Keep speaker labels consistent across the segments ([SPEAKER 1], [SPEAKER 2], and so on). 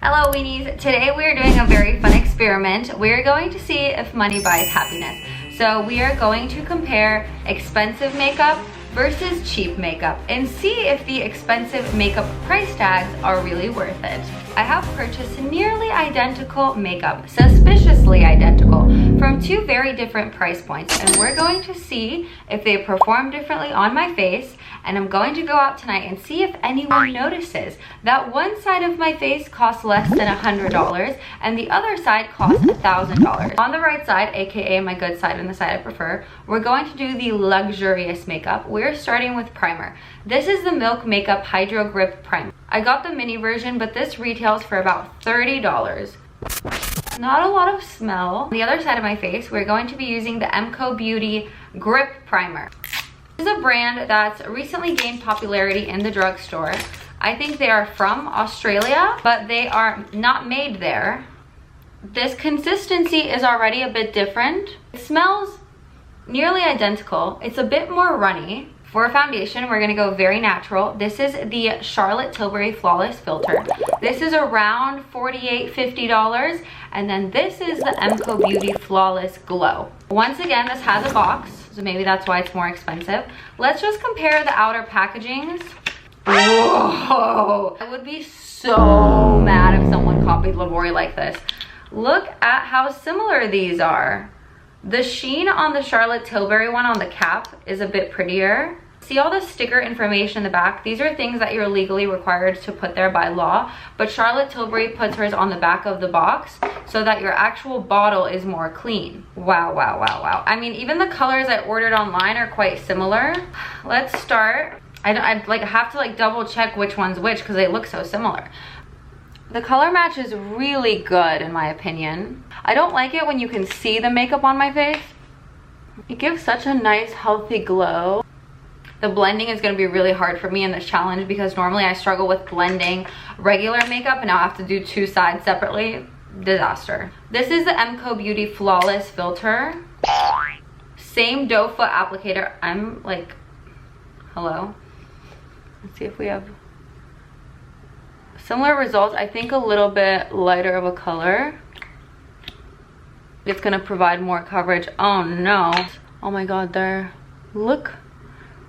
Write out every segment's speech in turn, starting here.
[SPEAKER 1] Hello weenies, today we are doing a very fun experiment. We're going to see if money buys happiness. So we are going to compare expensive makeup versus cheap makeup and see if the expensive makeup price tags are really worth it. I have purchased nearly identical makeup, suspiciously identical, from two very different price points, and we're going to see if they perform differently on my face. And I'm going to go out tonight and see if anyone notices that one side of my face costs less than $100 and the other side costs $1,000. On the right side, aka my good side and the side I prefer, we're going to do the luxurious makeup. We're starting with primer. This is the Milk Makeup Hydro Grip Primer. I got the mini version, but this retails for about $30. Not a lot of smell. On the other side of my face, we're going to be using the MCO Beauty Grip Primer. This is a brand that's recently gained popularity in the drugstore. I think they are from Australia, but they are not made there. This consistency is already a bit different. It smells nearly identical. It's a bit more runny. For a foundation, we're gonna go very natural. This is the Charlotte Tilbury Flawless Filter. This is around $48, $50. And then this is the MCO Beauty Flawless Glow. Once again, this has a box, so maybe that's why it's more expensive. Let's just compare the outer packagings. Whoa! I would be so mad if someone copied Lavori like this. Look at how similar these are. The sheen on the Charlotte Tilbury one on the cap is a bit prettier. See all the sticker information in the back? These are things that you're legally required to put there by law, but Charlotte Tilbury puts hers on the back of the box so that your actual bottle is more clean. Wow, wow, wow, wow. I mean, even the colors I ordered online are quite similar. Let's start. I have to double check which one's which because they look so similar. The color match is really good in my opinion. I don't like it when you can see the makeup on my face. It gives such a nice healthy glow. The blending is going to be really hard for me in this challenge because normally I struggle with blending regular makeup and now I have to do two sides separately. Disaster. This is the MCO Beauty Flawless Filter. Same doe foot applicator. I'm like, hello. Let's see if we have similar results. I think a little bit lighter of a color. It's gonna provide more coverage. Oh no. Oh my god, they look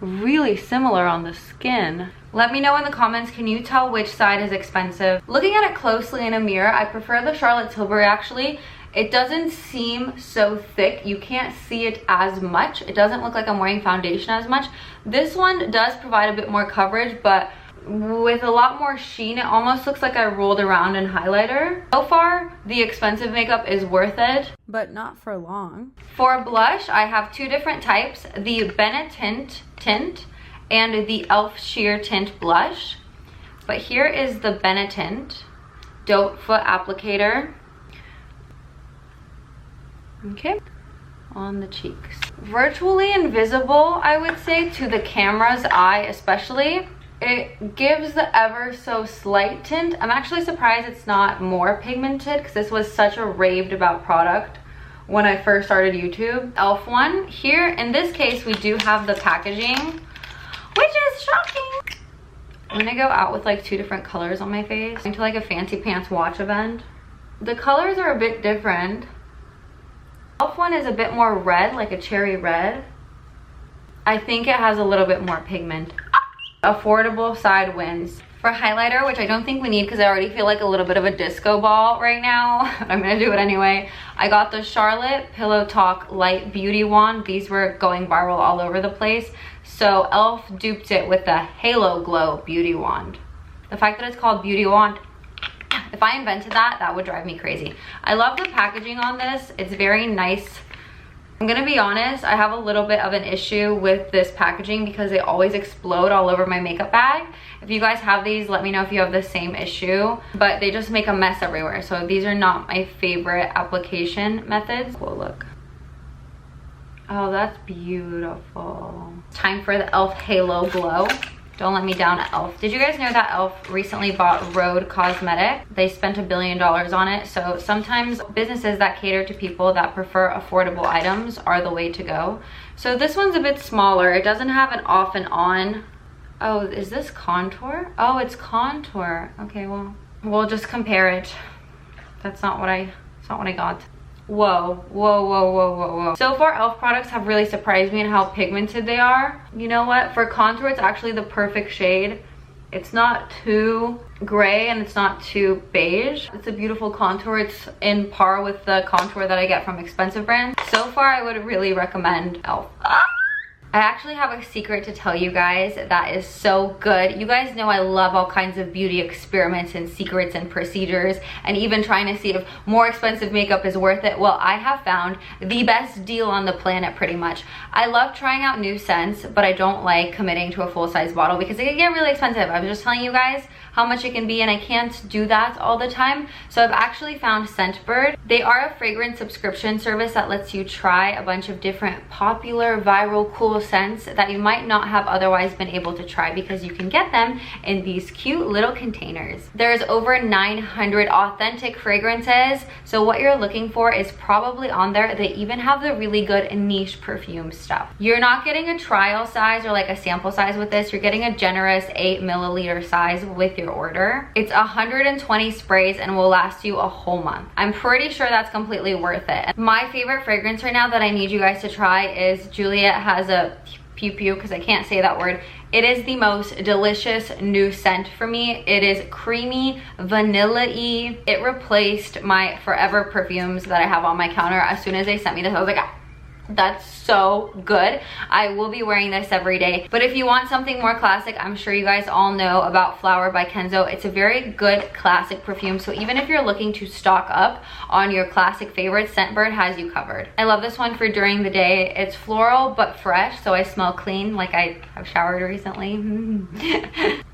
[SPEAKER 1] really similar on the skin. Let me know in the comments, can you tell which side is expensive? Looking at it closely in a mirror, I prefer the Charlotte Tilbury actually. It doesn't seem so thick. You can't see it as much. It doesn't look like I'm wearing foundation as much. This one does provide a bit more coverage, but with a lot more sheen. It almost looks like I rolled around in highlighter. So far, the expensive makeup is worth it, but not for long. For blush, I have two different types, the Benetint Tint and the e.l.f. Sheer Tint Blush. But here is the Benetint Doe Foot Applicator. Okay, on the cheeks. Virtually invisible, I would say, to the camera's eye especially. It gives the ever so slight tint. I'm actually surprised it's not more pigmented because this was such a raved about product when I first started YouTube. e.l.f. one. Here, in this case, we do have the packaging, which is shocking. I'm gonna go out with two different colors on my face. Into a fancy pants watch event. The colors are a bit different. e.l.f. one is a bit more red, like a cherry red. I think it has a little bit more pigment. Affordable side wins. For highlighter, which I don't think we need because I already feel like a little bit of a disco ball right now, but I'm gonna do it anyway. I got the Charlotte Pillow Talk Light Beauty Wand. These were going viral all over the place. So e.l.f. duped it with the Halo Glow Beauty Wand. The fact that it's called Beauty Wand, if I invented that, that would drive me crazy. I love the packaging on this. It's very nice. I'm gonna be honest, I have a little bit of an issue with this packaging because they always explode all over my makeup bag. If you guys have these, let me know if you have the same issue, but they just make a mess everywhere. So these are not my favorite application methods. Well, look. Oh, that's beautiful. Time for the e.l.f. Halo Glow. Don't let me down, e.l.f. Did you guys know that e.l.f. recently bought Rhode Cosmetic? They spent $1 billion on it. So sometimes businesses that cater to people that prefer affordable items are the way to go. So this one's a bit smaller. It doesn't have an off and on. Oh, is this contour? Oh, it's contour. Okay, well, We'll just compare it. That's not what I got. Whoa, whoa, whoa, whoa, whoa, whoa. So far, e.l.f. products have really surprised me in how pigmented they are. You know what? For contour, it's actually the perfect shade. It's not too gray and it's not too beige. It's a beautiful contour. It's in par with the contour that I get from expensive brands. So far, I would really recommend e.l.f. I actually have a secret to tell you guys that is so good. You guys know I love all kinds of beauty experiments and secrets and procedures, and even trying to see if more expensive makeup is worth it. Well, I have found the best deal on the planet pretty much. I love trying out new scents, but I don't like committing to a full-size bottle because it can get really expensive. I was just telling you guys how much it can be, and I can't do that all the time. So I've actually found Scentbird. They are a fragrance subscription service that lets you try a bunch of different popular, viral, cool scents that you might not have otherwise been able to try because you can get them in these cute little containers. There's over 900 authentic fragrances, so what you're looking for is probably on there. They even have the really good niche perfume stuff. You're not getting a trial size or like a sample size with this. You're getting a generous 8 milliliter size with your order. It's 120 sprays and will last you a whole month. I'm pretty sure that's completely worth it. My favorite fragrance right now that I need you guys to try is Juliet has a pew pew, because I can't say that word. It is the most delicious new scent for me. It is creamy, vanilla-y. It replaced my Forever perfumes that I have on my counter. As soon as they sent me this, I was like, ah, that's so good. I will be wearing this every day. But if you want something more classic, I'm sure you guys all know about Flower by Kenzo. It's a very good classic perfume. So even if you're looking to stock up on your classic favorites, Scentbird has you covered. I love this one for during the day. It's floral but fresh, so I smell clean, like I have showered recently.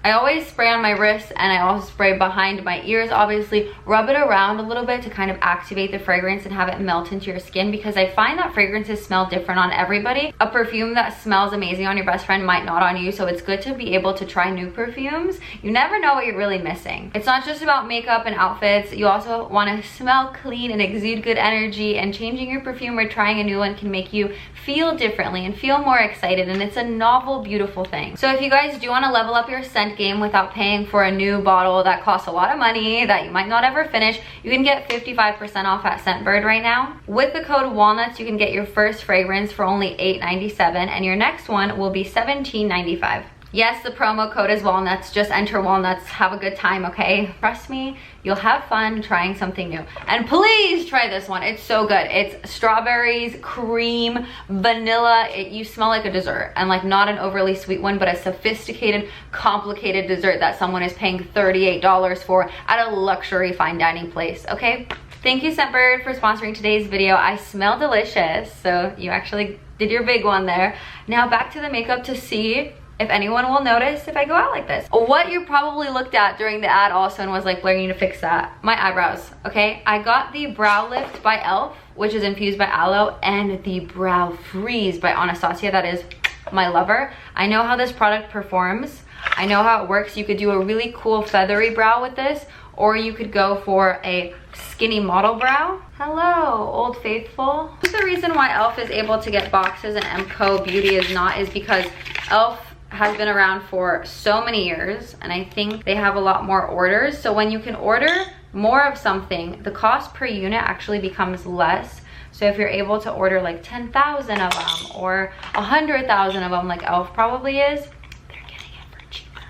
[SPEAKER 1] I always spray on my wrists, and I also spray behind my ears, obviously. Rub it around a little bit to kind of activate the fragrance and have it melt into your skin, because I find that fragrances smell different on everybody. A perfume that smells amazing on your best friend might not on you, so it's good to be able to try new perfumes. You never know what you're really missing. It's not just about makeup and outfits. You also want to smell clean and exude good energy, and changing your perfume or trying a new one can make you feel differently and feel more excited, and it's a novel, beautiful thing. So if you guys do want to level up your scent game without paying for a new bottle that costs a lot of money that you might not ever finish, you can get 55% off at Scentbird right now. With the code WALNUTS, you can get your first fragrance for only $8.97, and your next one will be $17.95. Yes, the promo code is WALNUTS. Just enter WALNUTS. Have a good time, okay? Trust me, you'll have fun trying something new. And please try this one. It's so good. It's strawberries, cream, vanilla. You smell like a dessert, and like not an overly sweet one, but a sophisticated, complicated dessert that someone is paying $38 for at a luxury fine dining place, okay? Thank you, Scentbird, for sponsoring today's video. I smell delicious, so you actually did your big one there. Now back to the makeup to see if anyone will notice if I go out like this. What you probably looked at during the ad also and was like, Blair, you need to fix that. My eyebrows, okay? I got the Brow Lift by e.l.f., which is infused by aloe, and the Brow Freeze by Anastasia. That is my lover. I know how this product performs. I know how it works. You could do a really cool feathery brow with this, or you could go for a skinny model brow. Hello, Old Faithful. The reason why e.l.f. is able to get boxes and MCO Beauty is not is because e.l.f. has been around for so many years, and I think they have a lot more orders. So when you can order more of something, the cost per unit actually becomes less. So if you're able to order like 10,000 of them or 100,000 of them, like e.l.f. probably is, they're getting it for cheaper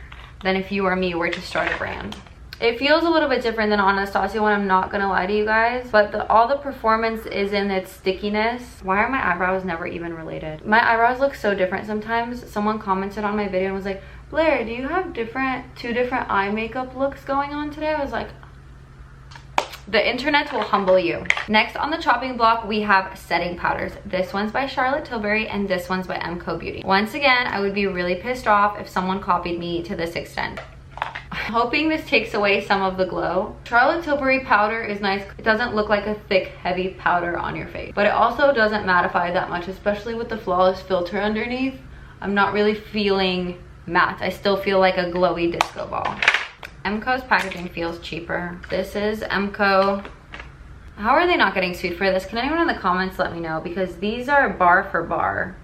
[SPEAKER 1] than if you or me were to start a brand. It feels a little bit different than Anastasia one, I'm not gonna lie to you guys, but all the performance is in its stickiness. Why are my eyebrows never even related? My eyebrows look so different sometimes. Someone commented on my video and was like, Blair, do you have two different eye makeup looks going on today? I was like, the internet will humble you. Next on the chopping block, we have setting powders. This one's by Charlotte Tilbury and this one's by MCO Beauty. Once again, I would be really pissed off if someone copied me to this extent. Hoping this takes away some of the glow. Charlotte Tilbury powder is nice. It doesn't look like a thick, heavy powder on your face, but it also doesn't mattify that much, especially with the flawless filter underneath. I'm not really feeling matte. I still feel like a glowy disco ball. MCO's packaging feels cheaper. This is MCO. How are they not getting sued for this? Can anyone in the comments let me know? Because these are bar for bar.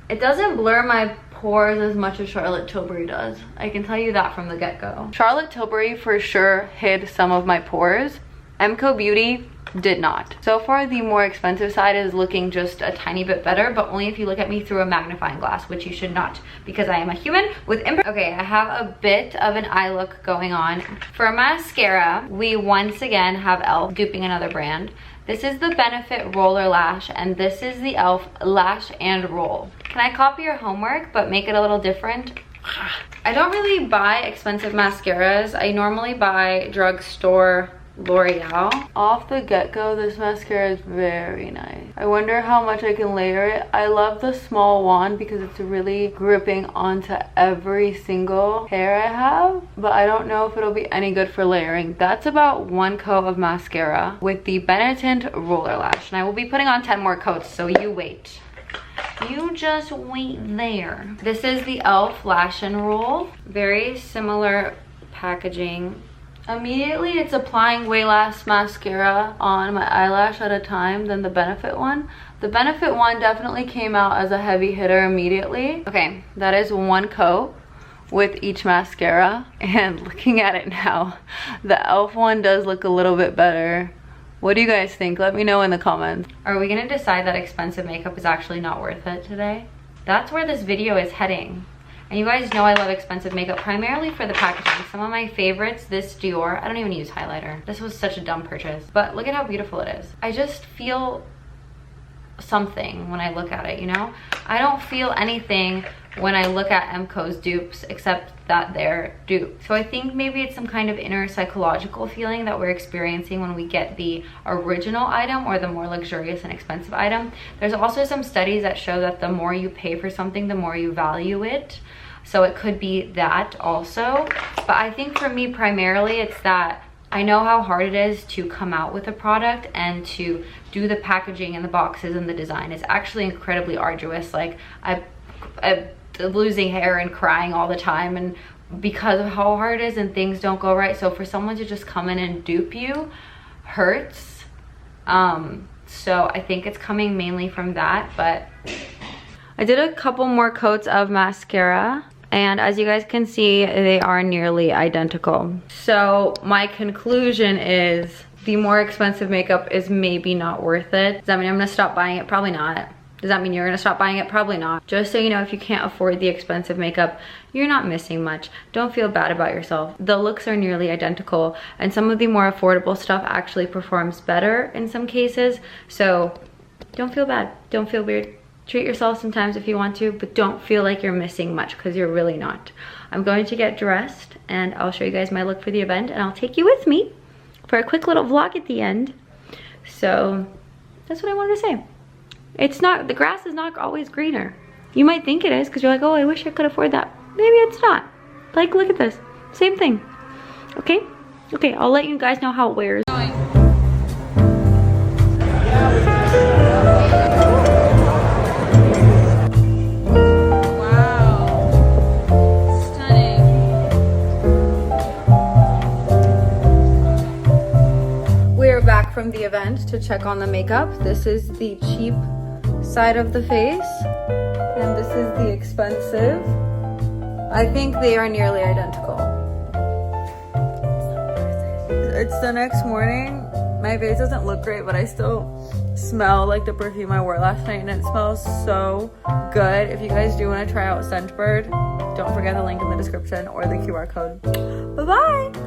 [SPEAKER 1] It doesn't blur my pores as much as Charlotte Tilbury does. I can tell you that from the get-go. Charlotte Tilbury for sure hid some of my pores. MCO Beauty did not. So far, the more expensive side is looking just a tiny bit better, but only if you look at me through a magnifying glass, which you should not, because I am a human with Okay, I have a bit of an eye look going on. For mascara, we once again have e.l.f. duping another brand. This is the Benefit Roller Lash, and this is the e.l.f. Lash and Roll. Can I copy your homework, but make it a little different? I don't really buy expensive mascaras. I normally buy drugstore L'Oreal. Off the get-go, this mascara is very nice. I wonder how much I can layer it. I love the small wand because it's really gripping onto every single hair I have, but I don't know if it'll be any good for layering. That's about 1 coat of mascara with the Benetint Roller Lash, and I will be putting on 10 more coats, so you wait. You just wait there. This is the e.l.f. Lash and Roll. Very similar packaging. Immediately, it's applying way less mascara on my eyelash at a time than the Benefit one. The Benefit one definitely came out as a heavy hitter immediately. Okay, that is 1 coat with each mascara. And looking at it now, the e.l.f. one does look a little bit better. What do you guys think? Let me know in the comments. Are we gonna decide that expensive makeup is actually not worth it today? That's where this video is heading. And you guys know I love expensive makeup primarily for the packaging. Some of my favorites, this Dior. I don't even use highlighter. This was such a dumb purchase, but look at how beautiful it is. I just feel something when I look at it, you know? I don't feel anything when I look at MCO's dupes except that they're dupes. So I think maybe it's some kind of inner psychological feeling that we're experiencing when we get the original item or the more luxurious and expensive item. There's also some studies that show that the more you pay for something, the more you value it. So it could be that also. But I think for me primarily it's that I know how hard it is to come out with a product and to do the packaging and the boxes and the design. It's actually incredibly arduous. Like I'm losing hair and crying all the time, and because of how hard it is and things don't go right. So for someone to just come in and dupe you hurts. So I think it's coming mainly from that. But I did a couple more coats of mascara, and as you guys can see, they are nearly identical. So my conclusion is the more expensive makeup is maybe not worth it. Does that mean I'm gonna stop buying it? Probably not. Does that mean you're gonna stop buying it? Probably not. Just so you know, if you can't afford the expensive makeup, you're not missing much. Don't feel bad about yourself. The looks are nearly identical, and some of the more affordable stuff actually performs better in some cases. So don't feel bad, don't feel weird. Treat yourself sometimes if you want to, but don't feel like you're missing much, because you're really not. I'm going to get dressed and I'll show you guys my look for the event, and I'll take you with me for a quick little vlog at the end. So that's what I wanted to say. It's not, the grass is not always greener. You might think it is because you're like, oh, I wish I could afford that. Maybe it's not. Like, look at this. Same thing. Okay? Okay, I'll let you guys know how it wears. Back from the event to check on the makeup. This is the cheap side of the face, and this is the expensive. I think they are nearly identical. It's the next morning. My face doesn't look great, but I still smell like the perfume I wore last night, and it smells so good. If you guys do want to try out Scentbird, don't forget the link in the description or the QR code. Bye-bye!